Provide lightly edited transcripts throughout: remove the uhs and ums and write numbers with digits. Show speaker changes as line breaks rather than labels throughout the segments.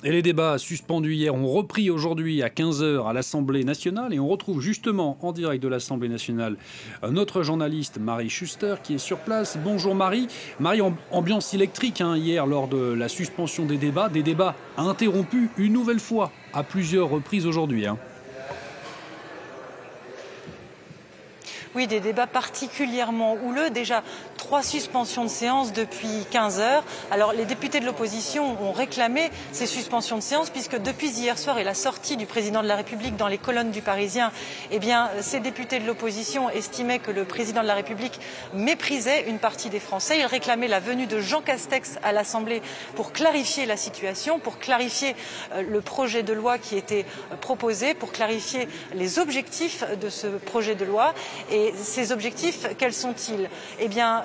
Et les débats suspendus hier ont repris aujourd'hui à 15 h à l'Assemblée nationale. Et on retrouve justement en direct de l'Assemblée nationale notre journaliste Marie Schuster qui est sur place. Bonjour Marie. Marie, ambiance électrique hier lors de la suspension des débats. Des débats interrompus une nouvelle fois à plusieurs reprises aujourd'hui.
Oui, des débats particulièrement houleux. Déjà, 3 suspensions de séance depuis 15 h. Alors, les députés de l'opposition ont réclamé ces suspensions de séance puisque depuis hier soir et la sortie du président de la République dans les colonnes du Parisien, eh bien, ces députés de l'opposition estimaient que le président de la République méprisait une partie des Français. Ils réclamaient la venue de Jean Castex à l'Assemblée pour clarifier la situation, pour clarifier le projet de loi qui était proposé, pour clarifier les objectifs de ce projet de loi. Et ces objectifs, quels sont-ils? Eh bien,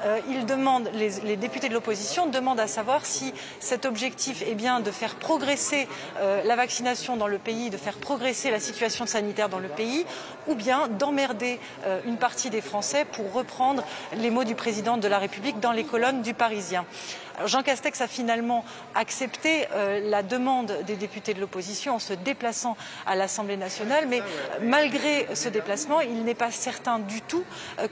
les députés de l'opposition demandent à savoir si cet objectif est bien de faire progresser la vaccination dans le pays, de faire progresser la situation sanitaire dans le pays, ou bien d'emmerder une partie des Français, pour reprendre les mots du président de la République dans les colonnes du Parisien. Alors Jean Castex a finalement accepté la demande des députés de l'opposition en se déplaçant à l'Assemblée nationale, mais malgré ce déplacement, il n'est pas certain du tout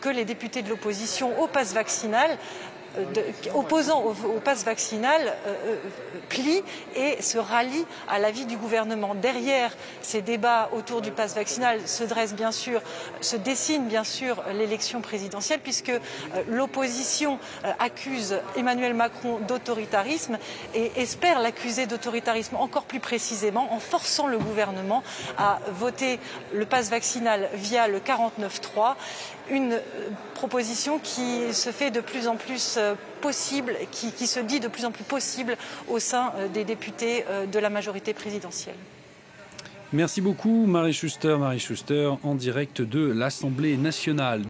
que les députés de l'opposition au pass vaccinal opposant au pass vaccinal plient et se rallient à l'avis du gouvernement. Derrière ces débats autour du pass vaccinal se dessine bien sûr l'élection présidentielle, puisque l'opposition accuse Emmanuel Macron d'autoritarisme et espère l'accuser d'autoritarisme encore plus précisément en forçant le gouvernement à voter le pass vaccinal via le 49.3, une proposition qui se fait de plus en plus possible, qui se dit de plus en plus possible au sein des députés de la majorité présidentielle.
Merci beaucoup Marie Schuster en direct de l'Assemblée nationale.